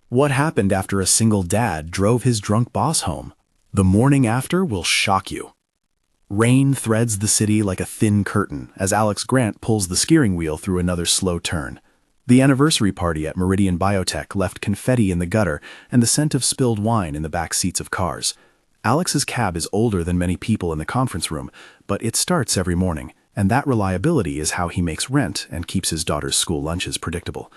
What happened after a single dad drove his drunk boss home? The morning after will shock you. Rain threads the city like a thin curtain as Alex Grant pulls the steering wheel through another slow turn. The anniversary party at Meridian Biotech left confetti in the gutter and the scent of spilled wine in the back seats of cars. Alex's cab is older than many people in the conference room, but it starts every morning, and that reliability is how he makes rent and keeps his daughter's school lunches predictable.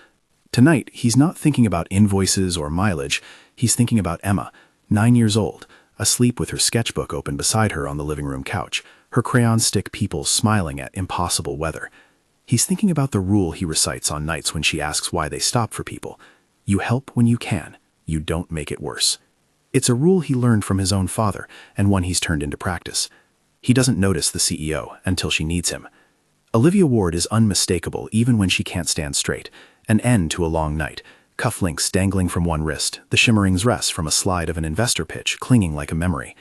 Tonight, he's not thinking about invoices or mileage. He's thinking about Emma, 9 years old, asleep with her sketchbook open beside her on the living room couch, her crayon stick pupils smiling at impossible weather. He's thinking about the rule he recites on nights when she asks why they stop for people. You help when you can. You don't make it worse. It's a rule he learned from his own father, and one he's turned into practice. He doesn't notice the CEO until she needs him. Olivia Ward is unmistakable even when she can't stand straight. An end to a long night, cufflinks dangling from one wrist, the shimmering dress from a slide of an investor pitch clinging like a memory.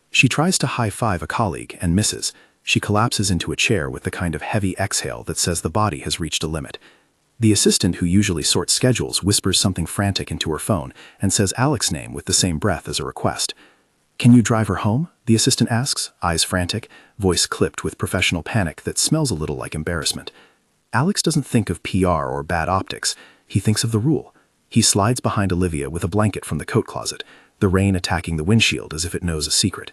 She tries to high-five a colleague and misses. She collapses into a chair with the kind of heavy exhale that says the body has reached a limit. The assistant who usually sorts schedules whispers something frantic into her phone and says Alex's name with the same breath as a request. "Can you drive her home?" the assistant asks, eyes frantic, voice clipped with professional panic that smells a little like embarrassment. Alex doesn't think of PR or bad optics. He thinks of the rule. He slides behind Olivia with a blanket from the coat closet, the rain attacking the windshield as if it knows a secret.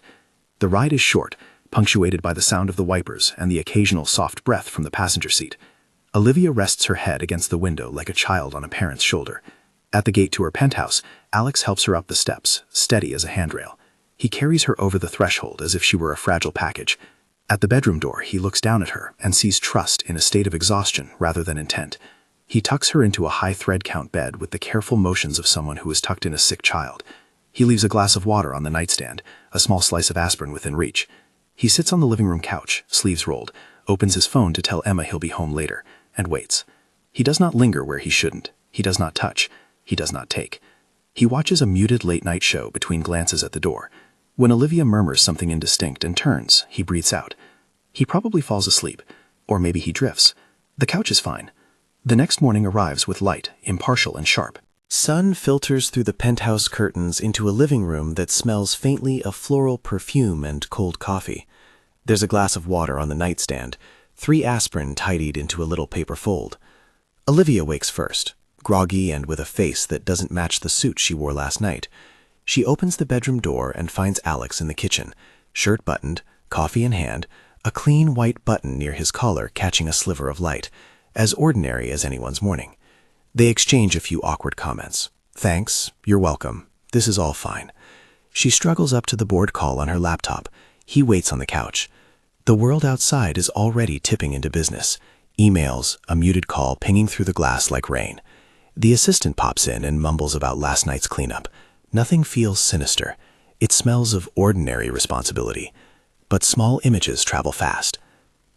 The ride is short, punctuated by the sound of the wipers and the occasional soft breath from the passenger seat. Olivia rests her head against the window like a child on a parent's shoulder. At the gate to her penthouse, Alex helps her up the steps, steady as a handrail. He carries her over the threshold as if she were a fragile package. At the bedroom door, he looks down at her and sees trust in a state of exhaustion rather than intent. He tucks her into a high thread count bed with the careful motions of someone who has tucked in a sick child. He leaves a glass of water on the nightstand, a small slice of aspirin within reach. He sits on the living room couch, sleeves rolled, opens his phone to tell Emma he'll be home later, and waits. He does not linger where he shouldn't. He does not touch. He does not take. He watches a muted late-night show between glances at the door. When Olivia murmurs something indistinct and turns, he breathes out. He probably falls asleep, or maybe he drifts. The couch is fine. The next morning arrives with light, impartial and sharp. Sun filters through the penthouse curtains into a living room that smells faintly of floral perfume and cold coffee. There's a glass of water on the nightstand, 3 aspirin tidied into a little paper fold. Olivia wakes first, groggy and with a face that doesn't match the suit she wore last night. She opens the bedroom door and finds Alex in the kitchen, shirt buttoned, coffee in hand, a clean white button near his collar catching a sliver of light, as ordinary as anyone's morning. They exchange a few awkward comments. "Thanks, you're welcome. This is all fine." She struggles up to the board call on her laptop. He waits on the couch. The world outside is already tipping into business. Emails, a muted call pinging through the glass like rain. The assistant pops in and mumbles about last night's cleanup. Nothing feels sinister. It smells of ordinary responsibility. But small images travel fast.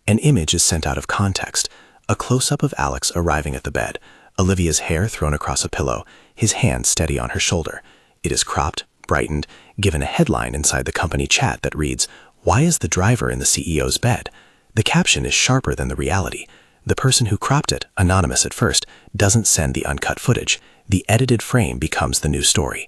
An image is sent out of context. A close-up of Alex arriving at the bed, Olivia's hair thrown across a pillow, his hand steady on her shoulder. It is cropped, brightened, given a headline inside the company chat that reads, "Why is the driver in the CEO's bed?" The caption is sharper than the reality. The person who cropped it, anonymous at first, doesn't send the uncut footage. The edited frame becomes the new story.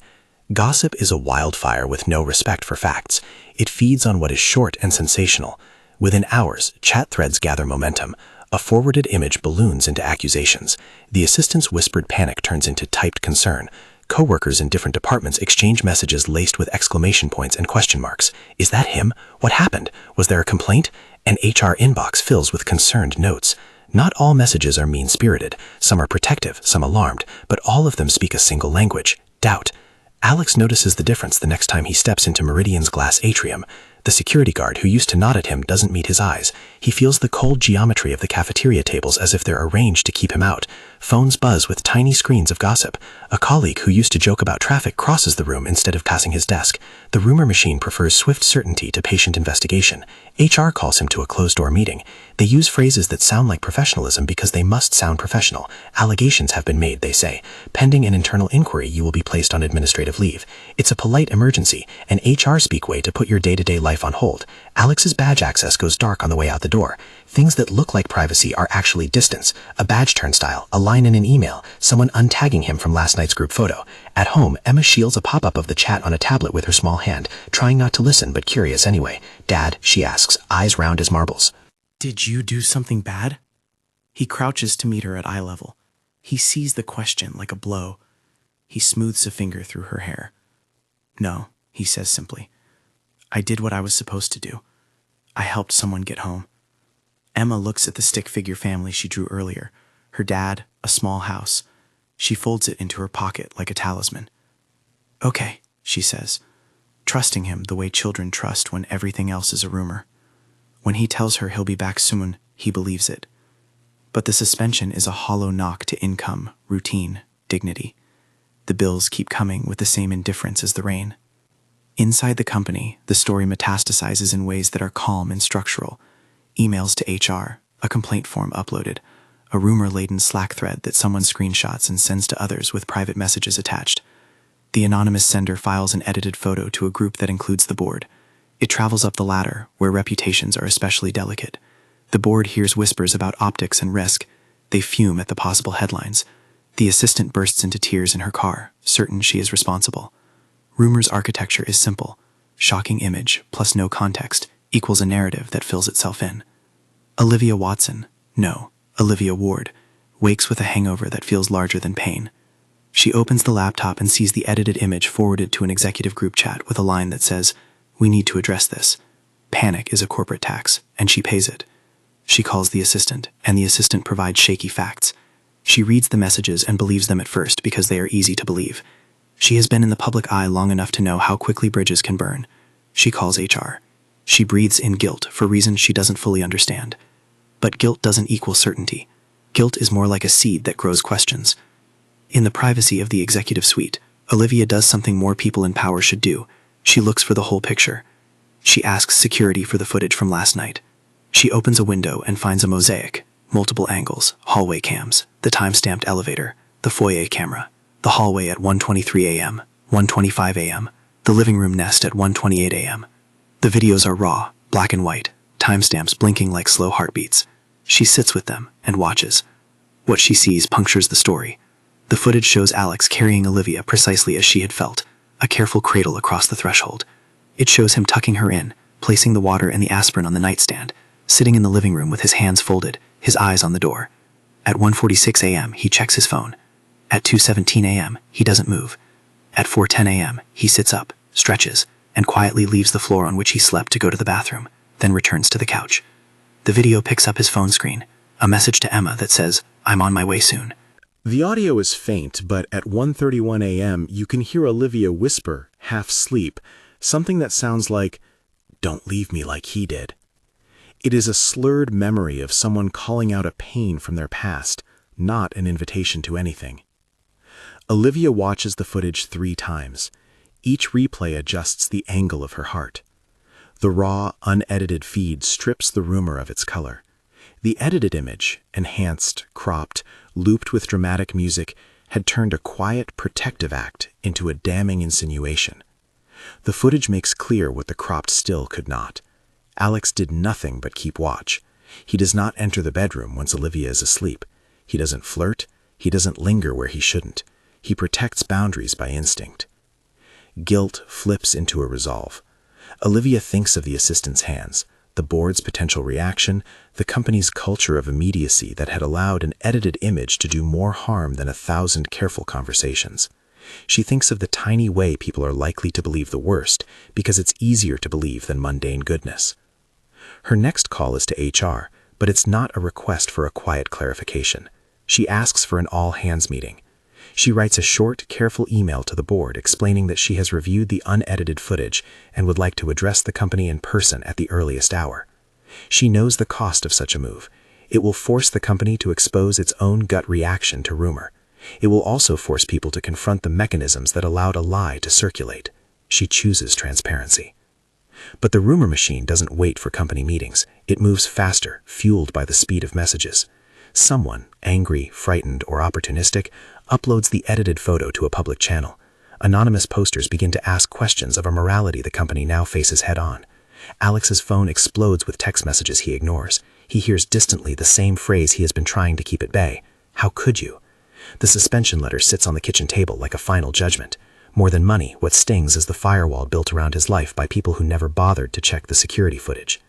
Gossip is a wildfire with no respect for facts. It feeds on what is short and sensational. Within hours, chat threads gather momentum. A forwarded image balloons into accusations. The assistant's whispered panic turns into typed concern. Coworkers in different departments exchange messages laced with exclamation points and question marks. Is that him? What happened? Was there a complaint? An HR inbox fills with concerned notes. Not all messages are mean-spirited. Some are protective, some alarmed, but all of them speak a single language: doubt. Alex notices the difference the next time he steps into Meridian's glass atrium. The security guard who used to nod at him doesn't meet his eyes. He feels the cold geometry of the cafeteria tables as if they're arranged to keep him out. Phones buzz with tiny screens of gossip. A colleague who used to joke about traffic crosses the room instead of passing his desk. The rumor machine prefers swift certainty to patient investigation. HR calls him to a closed-door meeting. They use phrases that sound like professionalism because they must sound professional. Allegations have been made, they say. Pending an internal inquiry, you will be placed on administrative leave. It's a polite emergency, an HR speak way to put your day-to-day life on hold. Alex's badge access goes dark on the way out the door. Things that look like privacy are actually distance, a badge turnstile, a line line in an email, someone untagging him from last night's group photo. At home, Emma shields a pop-up of the chat on a tablet with her small hand, trying not to listen but curious anyway. "Dad," she asks, eyes round as marbles. "Did you do something bad?" He crouches to meet her at eye level. He sees the question like a blow. He smooths a finger through her hair. "No," he says simply. "I did what I was supposed to do. I helped someone get home." Emma looks at the stick figure family she drew earlier. Her dad, a small house. She folds it into her pocket like a talisman. "Okay," she says, trusting him the way children trust when everything else is a rumor. When he tells her he'll be back soon, he believes it. But the suspension is a hollow knock to income, routine, dignity. The bills keep coming with the same indifference as the rain. Inside the company, the story metastasizes in ways that are calm and structural. Emails to HR, a complaint form uploaded, a rumor-laden Slack thread that someone screenshots and sends to others with private messages attached. The anonymous sender files an edited photo to a group that includes the board. It travels up the ladder, where reputations are especially delicate. The board hears whispers about optics and risk. They fume at the possible headlines. The assistant bursts into tears in her car, certain she is responsible. Rumor's architecture is simple. Shocking image plus no context equals a narrative that fills itself in. Olivia Watson, no, Olivia Ward, wakes with a hangover that feels larger than pain. She opens the laptop and sees the edited image forwarded to an executive group chat with a line that says, "We need to address this. Panic is a corporate tax, and she pays it." She calls the assistant, and the assistant provides shaky facts. She reads the messages and believes them at first because they are easy to believe. She has been in the public eye long enough to know how quickly bridges can burn. She calls HR. She breathes in guilt for reasons she doesn't fully understand. But guilt doesn't equal certainty. Guilt is more like a seed that grows questions. In the privacy of the executive suite, Olivia does something more people in power should do. She looks for the whole picture. She asks security for the footage from last night. She opens a window and finds a mosaic, multiple angles, hallway cams, the time-stamped elevator, the foyer camera, the hallway at 1:23 a.m., 1:25 a.m., the living room nest at 1:28 a.m. The videos are raw, black and white, timestamps blinking like slow heartbeats. She sits with them and watches. What she sees punctures the story. The footage shows Alex carrying Olivia precisely as she had felt, a careful cradle across the threshold. It shows him tucking her in, placing the water and the aspirin on the nightstand, sitting in the living room with his hands folded, his eyes on the door. At 1:46 a.m., he checks his phone. At 2:17 a.m., he doesn't move. At 4:10 a.m., he sits up, stretches, and quietly leaves the floor on which he slept to go to the bathroom, then returns to the couch. The video picks up his phone screen, a message to Emma that says, "I'm on my way soon." The audio is faint, but at 1:31 a.m., you can hear Olivia whisper, half sleep, something that sounds like, "Don't leave me like he did." It is a slurred memory of someone calling out a pain from their past, not an invitation to anything. Olivia watches the footage 3 times. Each replay adjusts the angle of her heart. The raw, unedited feed strips the rumor of its color. The edited image, enhanced, cropped, looped with dramatic music, had turned a quiet, protective act into a damning insinuation. The footage makes clear what the cropped still could not. Alex did nothing but keep watch. He does not enter the bedroom once Olivia is asleep. He doesn't flirt. He doesn't linger where he shouldn't. He protects boundaries by instinct. Guilt flips into a resolve. Olivia thinks of the assistant's hands, the board's potential reaction, the company's culture of immediacy that had allowed an edited image to do more harm than 1,000 careful conversations. She thinks of the tiny way people are likely to believe the worst because it's easier to believe than mundane goodness. Her next call is to HR, but it's not a request for a quiet clarification. She asks for an all-hands meeting. She writes a short, careful email to the board explaining that she has reviewed the unedited footage and would like to address the company in person at the earliest hour. She knows the cost of such a move. It will force the company to expose its own gut reaction to rumor. It will also force people to confront the mechanisms that allowed a lie to circulate. She chooses transparency. But the rumor machine doesn't wait for company meetings. It moves faster, fueled by the speed of messages. Someone, angry, frightened, or opportunistic, uploads the edited photo to a public channel. Anonymous posters begin to ask questions of a morality the company now faces head-on. Alex's phone explodes with text messages he ignores. He hears distantly the same phrase he has been trying to keep at bay. "How could you?" The suspension letter sits on the kitchen table like a final judgment. More than money, what stings is the firewall built around his life by people who never bothered to check the security footage.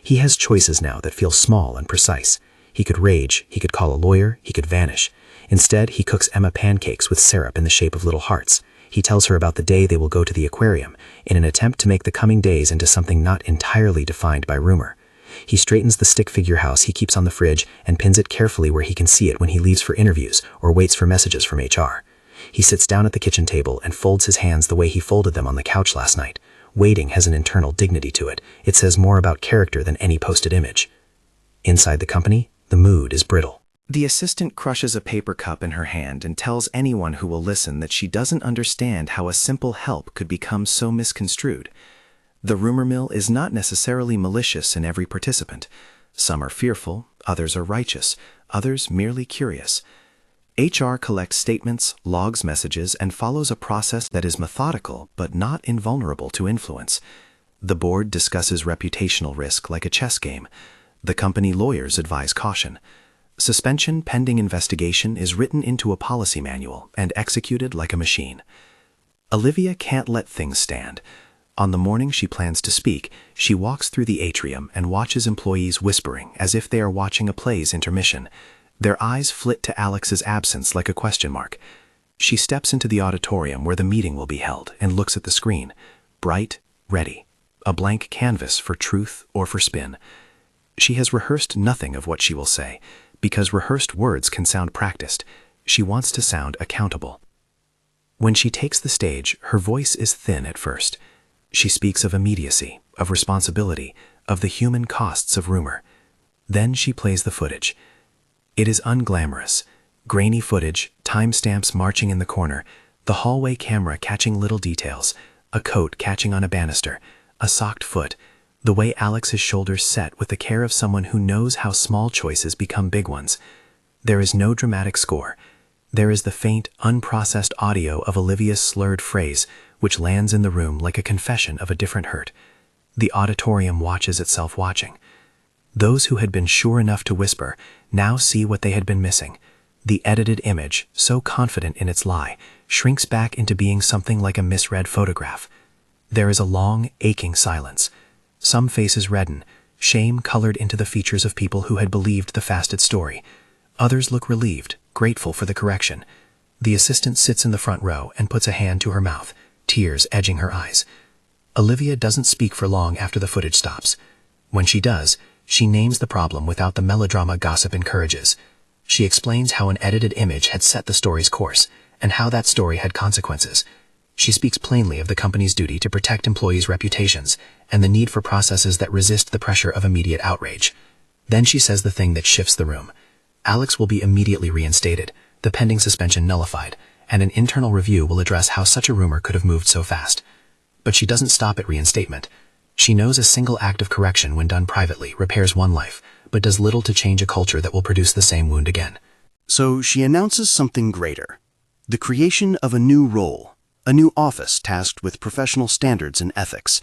He has choices now that feel small and precise. He could rage, he could call a lawyer, he could vanish. Instead, he cooks Emma pancakes with syrup in the shape of little hearts. He tells her about the day they will go to the aquarium, in an attempt to make the coming days into something not entirely defined by rumor. He straightens the stick figure house he keeps on the fridge and pins it carefully where he can see it when he leaves for interviews or waits for messages from HR. He sits down at the kitchen table and folds his hands the way he folded them on the couch last night. Waiting has an internal dignity to it. It says more about character than any posted image. Inside the company, the mood is brittle. The assistant crushes a paper cup in her hand and tells anyone who will listen that she doesn't understand how a simple help could become so misconstrued. The rumor mill is not necessarily malicious in every participant. Some are fearful, others are righteous, others merely curious. HR collects statements, logs messages, and follows a process that is methodical but not invulnerable to influence. The board discusses reputational risk like a chess game. The company lawyers advise caution. Suspension pending investigation is written into a policy manual and executed like a machine. Olivia can't let things stand. On the morning she plans to speak, she walks through the atrium and watches employees whispering as if they are watching a play's intermission. Their eyes flit to Alex's absence like a question mark. She steps into the auditorium where the meeting will be held and looks at the screen. Bright, ready. A blank canvas for truth or for spin. She has rehearsed nothing of what she will say, because rehearsed words can sound practiced. She wants to sound accountable. When she takes the stage, her voice is thin at first. She speaks of immediacy, of responsibility, of the human costs of rumor. Then she plays the footage. It is unglamorous. Grainy footage, timestamps marching in the corner, the hallway camera catching little details, a coat catching on a banister, a socked foot, the way Alex's shoulders set with the care of someone who knows how small choices become big ones. There is no dramatic score. There is the faint, unprocessed audio of Olivia's slurred phrase, which lands in the room like a confession of a different hurt. The auditorium watches itself watching. Those who had been sure enough to whisper now see what they had been missing. The edited image, so confident in its lie, shrinks back into being something like a misread photograph. There is a long, aching silence. Some faces redden, shame colored into the features of people who had believed the fasted story. Others look relieved, grateful for the correction. The assistant sits in the front row and puts a hand to her mouth, tears edging her eyes. Olivia doesn't speak for long after the footage stops. When she does, she names the problem without the melodrama gossip encourages. She explains how an edited image had set the story's course, and how that story had consequences. She speaks plainly of the company's duty to protect employees' reputations, and the need for processes that resist the pressure of immediate outrage. Then she says the thing that shifts the room. Alex will be immediately reinstated, the pending suspension nullified, and an internal review will address how such a rumor could have moved so fast. But she doesn't stop at reinstatement. She knows a single act of correction when done privately repairs one life, but does little to change a culture that will produce the same wound again. So she announces something greater. The creation of a new role, a new office tasked with professional standards and ethics,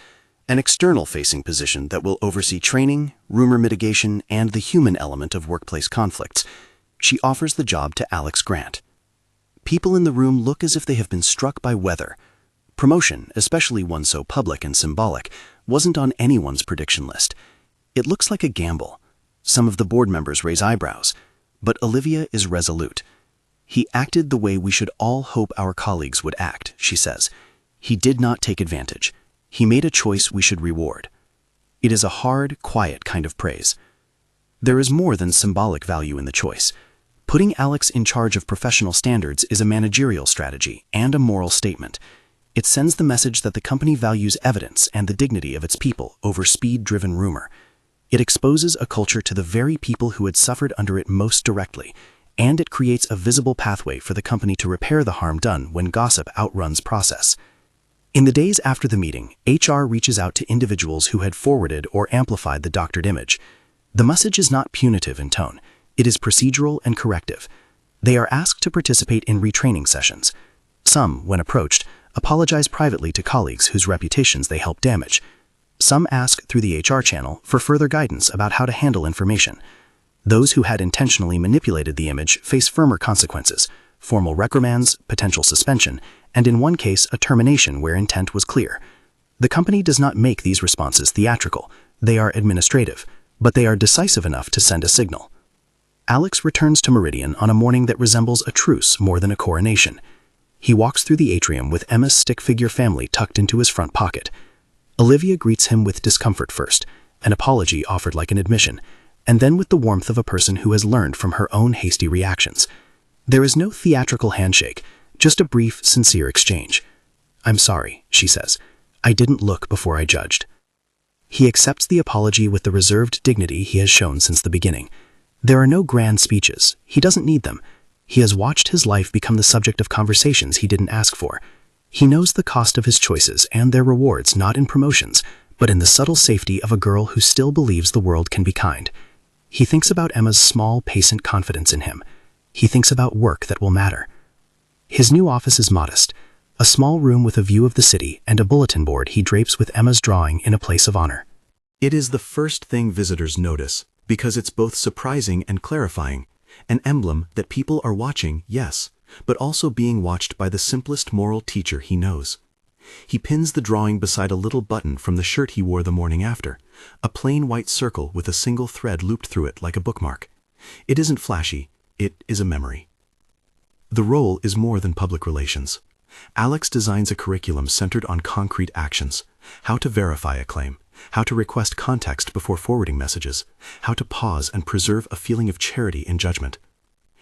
an external-facing position that will oversee training, rumor mitigation, and the human element of workplace conflicts. She offers the job to Alex Grant. People in the room look as if they have been struck by weather. Promotion, especially one so public and symbolic, wasn't on anyone's prediction list. It looks like a gamble. Some of the board members raise eyebrows, but Olivia is resolute. He acted the way we should all hope our colleagues would act, she says. He did not take advantage. He made a choice we should reward. It is a hard, quiet kind of praise. There is more than symbolic value in the choice. Putting Alex in charge of professional standards is a managerial strategy and a moral statement. It sends the message that the company values evidence and the dignity of its people over speed-driven rumor. It exposes a culture to the very people who had suffered under it most directly, and it creates a visible pathway for the company to repair the harm done when gossip outruns process. In the days after the meeting, HR reaches out to individuals who had forwarded or amplified the doctored image. The message is not punitive in tone. It is procedural and corrective. They are asked to participate in retraining sessions. Some, when approached, apologize privately to colleagues whose reputations they helped damage. Some ask through the HR channel for further guidance about how to handle information. Those who had intentionally manipulated the image face firmer consequences, formal reprimands, potential suspension, and in one case a termination where intent was clear. The company does not make these responses theatrical, they are administrative, but they are decisive enough to send a signal. Alex returns to Meridian on a morning that resembles a truce more than a coronation. He walks through the atrium with Emma's stick figure family tucked into his front pocket. Olivia greets him with discomfort first, an apology offered like an admission, and then with the warmth of a person who has learned from her own hasty reactions. There is no theatrical handshake, just a brief, sincere exchange. "I'm sorry," she says. "I didn't look before I judged." He accepts the apology with the reserved dignity he has shown since the beginning. There are no grand speeches. He doesn't need them. He has watched his life become the subject of conversations he didn't ask for. He knows the cost of his choices and their rewards not in promotions, but in the subtle safety of a girl who still believes the world can be kind. He thinks about Emma's small, patient confidence in him. He thinks about work that will matter. His new office is modest, a small room with a view of the city and a bulletin board he drapes with Emma's drawing in a place of honor. It is the first thing visitors notice, because it's both surprising and clarifying, an emblem that people are watching, yes, but also being watched by the simplest moral teacher he knows. He pins the drawing beside a little button from the shirt he wore the morning after, a plain white circle with a single thread looped through it like a bookmark. It isn't flashy, it is a memory. The role is more than public relations. Alex designs a curriculum centered on concrete actions: how to verify a claim, how to request context before forwarding messages, how to pause and preserve a feeling of charity in judgment.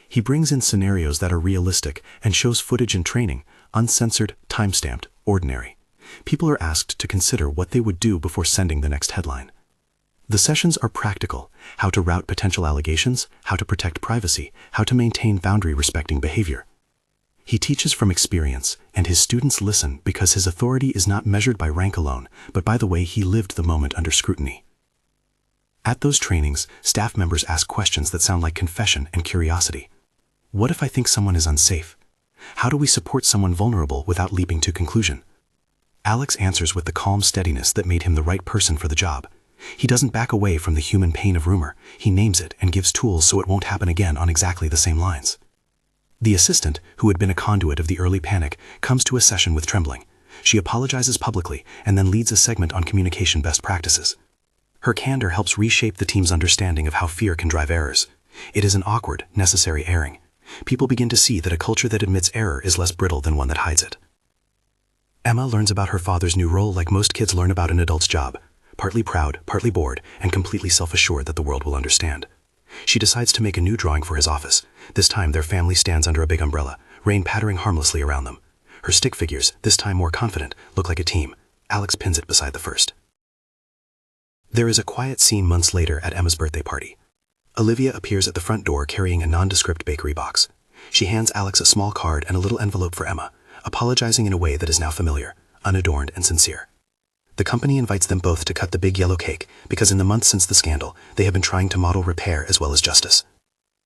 He brings in scenarios that are realistic and shows footage in training, uncensored, time-stamped, ordinary. People are asked to consider what they would do before sending the next headline. The sessions are practical: how to route potential allegations, how to protect privacy, how to maintain boundary-respecting behavior. He teaches from experience, and his students listen because his authority is not measured by rank alone, but by the way he lived the moment under scrutiny. At those trainings, staff members ask questions that sound like confession and curiosity. What if I think someone is unsafe? How do we support someone vulnerable without leaping to conclusion? Alex answers with the calm steadiness that made him the right person for the job. He doesn't back away from the human pain of rumor. He names it and gives tools so it won't happen again on exactly the same lines. The assistant, who had been a conduit of the early panic, comes to a session with trembling. She apologizes publicly and then leads a segment on communication best practices. Her candor helps reshape the team's understanding of how fear can drive errors. It is an awkward, necessary airing. People begin to see that a culture that admits error is less brittle than one that hides it. Emma learns about her father's new role like most kids learn about an adult's job, partly proud, partly bored, and completely self-assured that the world will understand. She decides to make a new drawing for his office. This time their family stands under a big umbrella, rain pattering harmlessly around them. Her stick figures, this time more confident, look like a team. Alex pins it beside the first. There is a quiet scene months later at Emma's birthday party. Olivia appears at the front door carrying a nondescript bakery box. She hands Alex a small card and a little envelope for Emma, apologizing in a way that is now familiar, unadorned and sincere. The company invites them both to cut the big yellow cake because in the months since the scandal, they have been trying to model repair as well as justice.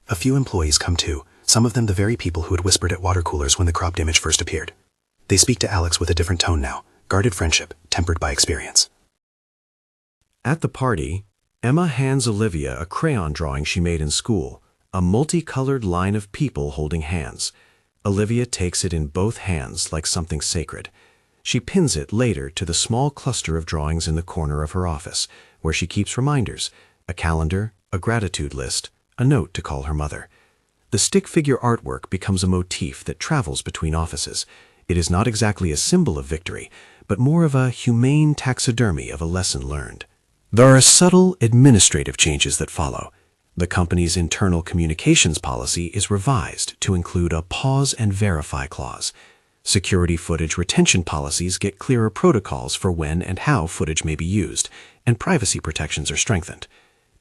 A few employees come too, some of them the very people who had whispered at water coolers when the cropped image first appeared. They speak to Alex with a different tone now, guarded friendship, tempered by experience. At the party, Emma hands Olivia a crayon drawing she made in school, a multicolored line of people holding hands. Olivia takes it in both hands like something sacred. She pins it later to the small cluster of drawings in the corner of her office, where she keeps reminders, a calendar, a gratitude list, a note to call her mother. The stick figure artwork becomes a motif that travels between offices. It is not exactly a symbol of victory, but more of a humane taxidermy of a lesson learned. There are subtle administrative changes that follow. The company's internal communications policy is revised to include a pause and verify clause. Security footage retention policies get clearer protocols for when and how footage may be used, and privacy protections are strengthened.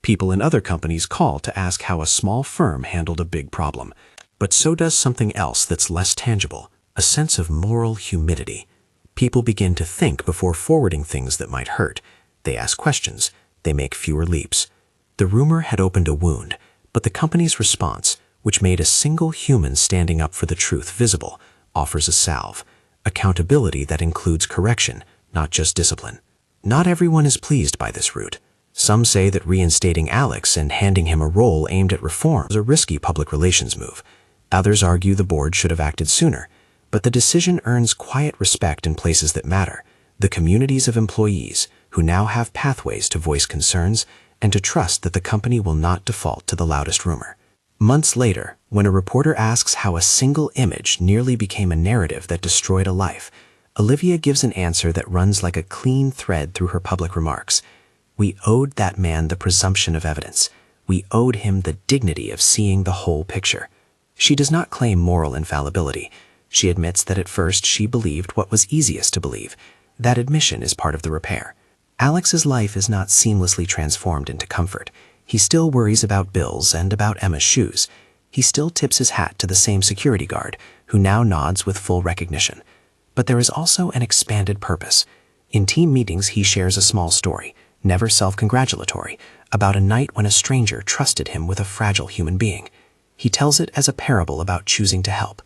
People in other companies call to ask how a small firm handled a big problem. But so does something else that's less tangible, a sense of moral humility. People begin to think before forwarding things that might hurt. They ask questions. They make fewer leaps. The rumor had opened a wound, but the company's response, which made a single human standing up for the truth visible, offers a salve, accountability that includes correction, not just discipline. Not everyone is pleased by this route. Some say that reinstating Alex and handing him a role aimed at reform was a risky public relations move. Others argue the board should have acted sooner, but the decision earns quiet respect in places that matter, the communities of employees who now have pathways to voice concerns and to trust that the company will not default to the loudest rumor. Months later, when a reporter asks how a single image nearly became a narrative that destroyed a life, Olivia gives an answer that runs like a clean thread through her public remarks. We owed that man the presumption of evidence. We owed him the dignity of seeing the whole picture. She does not claim moral infallibility. She admits that at first she believed what was easiest to believe. That admission is part of the repair. Alex's life is not seamlessly transformed into comfort. He still worries about bills and about Emma's shoes. He still tips his hat to the same security guard, who now nods with full recognition. But there is also an expanded purpose. In team meetings, he shares a small story, never self-congratulatory, about a night when a stranger trusted him with a fragile human being. He tells it as a parable about choosing to help.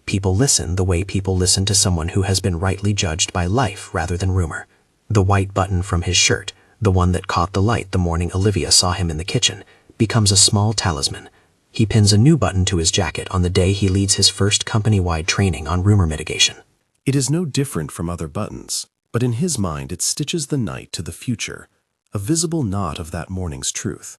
People listen the way people listen to someone who has been rightly judged by life rather than rumor. The white button from his shirt, the one that caught the light the morning Olivia saw him in the kitchen, becomes a small talisman. He pins a new button to his jacket on the day he leads his first company-wide training on rumor mitigation. It is no different from other buttons, but in his mind it stitches the night to the future, a visible knot of that morning's truth.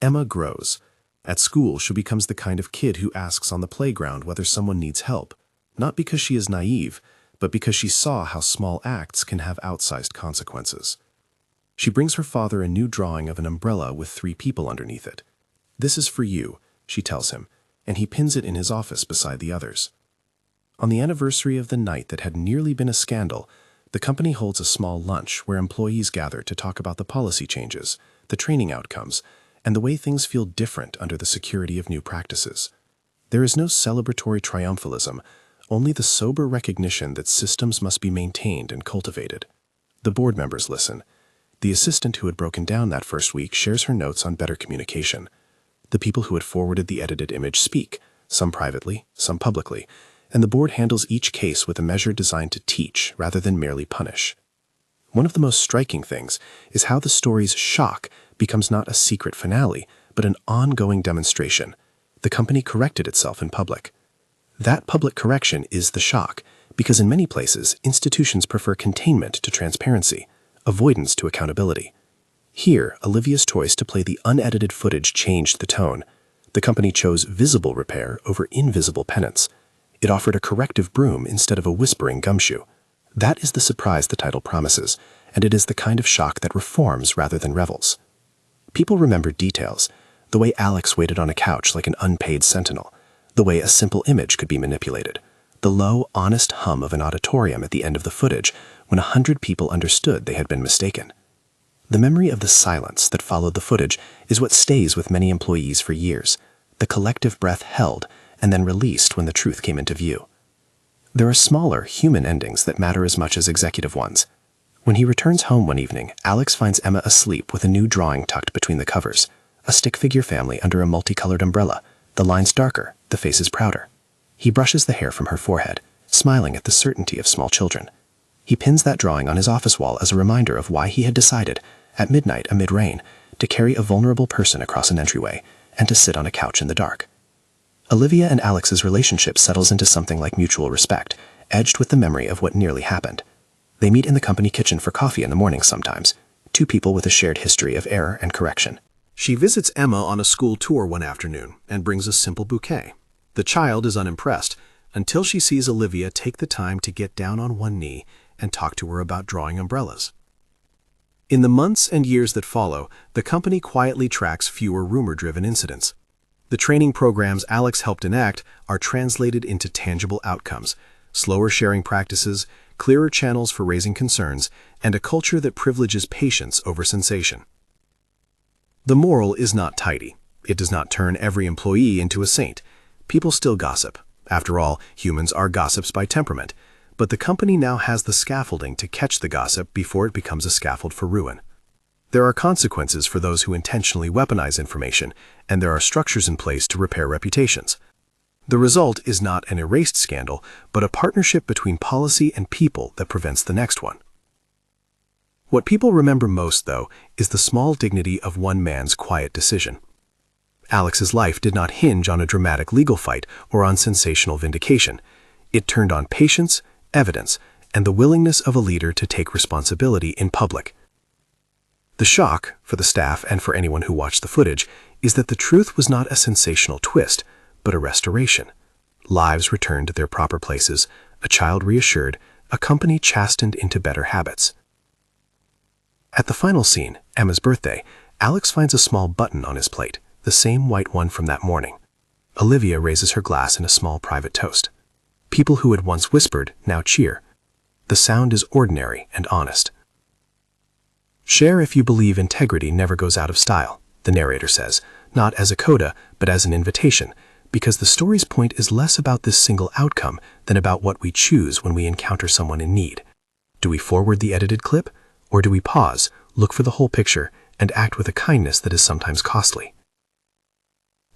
Emma grows. At school, she becomes the kind of kid who asks on the playground whether someone needs help, not because she is naive, but because she saw how small acts can have outsized consequences. She brings her father a new drawing of an umbrella with 3 people underneath it. "This is for you," she tells him, and he pins it in his office beside the others. On the anniversary of the night that had nearly been a scandal, the company holds a small lunch where employees gather to talk about the policy changes, the training outcomes, and the way things feel different under the security of new practices. There is no celebratory triumphalism, only the sober recognition that systems must be maintained and cultivated. The board members listen. The assistant who had broken down that first week shares her notes on better communication. The people who had forwarded the edited image speak, some privately, some publicly, and the board handles each case with a measure designed to teach rather than merely punish. One of the most striking things is how the story's shock becomes not a secret finale, but an ongoing demonstration. The company corrected itself in public. That public correction is the shock, because in many places, institutions prefer containment to transparency, avoidance to accountability. Here, Olivia's choice to play the unedited footage changed the tone. The company chose visible repair over invisible penance. It offered a corrective broom instead of a whispering gumshoe. That is the surprise the title promises, and it is the kind of shock that reforms rather than revels. People remember details, the way Alex waited on a couch like an unpaid sentinel, the way a simple image could be manipulated, the low, honest hum of an auditorium at the end of the footage when 100 people understood they had been mistaken. The memory of the silence that followed the footage is what stays with many employees for years, the collective breath held and then released when the truth came into view. There are smaller, human endings that matter as much as executive ones. When he returns home one evening, Alex finds Emma asleep with a new drawing tucked between the covers, a stick figure family under a multicolored umbrella, the lines darker, the faces prouder. He brushes the hair from her forehead, smiling at the certainty of small children. He pins that drawing on his office wall as a reminder of why he had decided, at midnight amid rain, to carry a vulnerable person across an entryway and to sit on a couch in the dark. Olivia and Alex's relationship settles into something like mutual respect, edged with the memory of what nearly happened. They meet in the company kitchen for coffee in the morning sometimes, 2 people with a shared history of error and correction. She visits Emma on a school tour one afternoon and brings a simple bouquet. The child is unimpressed until she sees Olivia take the time to get down on one knee and talk to her about drawing umbrellas. In the months and years that follow, the company quietly tracks fewer rumor-driven incidents. The training programs Alex helped enact are translated into tangible outcomes, slower sharing practices, clearer channels for raising concerns, and a culture that privileges patience over sensation. The moral is not tidy. It does not turn every employee into a saint. People still gossip. After all, humans are gossips by temperament. But the company now has the scaffolding to catch the gossip before it becomes a scaffold for ruin. There are consequences for those who intentionally weaponize information, and there are structures in place to repair reputations. The result is not an erased scandal, but a partnership between policy and people that prevents the next one. What people remember most, though, is the small dignity of one man's quiet decision. Alex's life did not hinge on a dramatic legal fight or on sensational vindication. It turned on patience, evidence, and the willingness of a leader to take responsibility in public. The shock, for the staff and for anyone who watched the footage, is that the truth was not a sensational twist, but a restoration. Lives returned to their proper places, a child reassured, a company chastened into better habits. At the final scene, Emma's birthday, Alex finds a small button on his plate, the same white one from that morning. Olivia raises her glass in a small private toast. People who had once whispered now cheer. The sound is ordinary and honest. Share if you believe integrity never goes out of style, the narrator says, not as a coda, but as an invitation, because the story's point is less about this single outcome than about what we choose when we encounter someone in need. Do we forward the edited clip, or do we pause, look for the whole picture, and act with a kindness that is sometimes costly?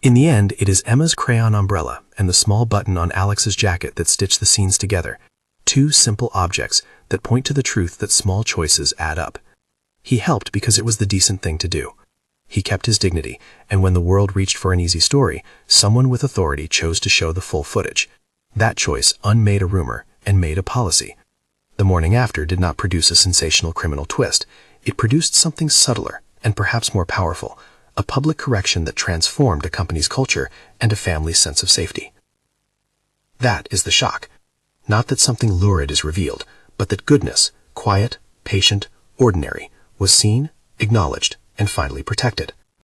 In the end, it is Emma's crayon umbrella and the small button on Alex's jacket that stitch the scenes together, two simple objects that point to the truth that small choices add up. He helped because it was the decent thing to do. He kept his dignity, and when the world reached for an easy story, someone with authority chose to show the full footage. That choice unmade a rumor and made a policy. The morning after did not produce a sensational criminal twist. It produced something subtler and perhaps more powerful, a public correction that transformed a company's culture and a family's sense of safety. That is the shock. Not that something lurid is revealed, but that goodness, quiet, patient, ordinary, was seen, acknowledged, and finally protected.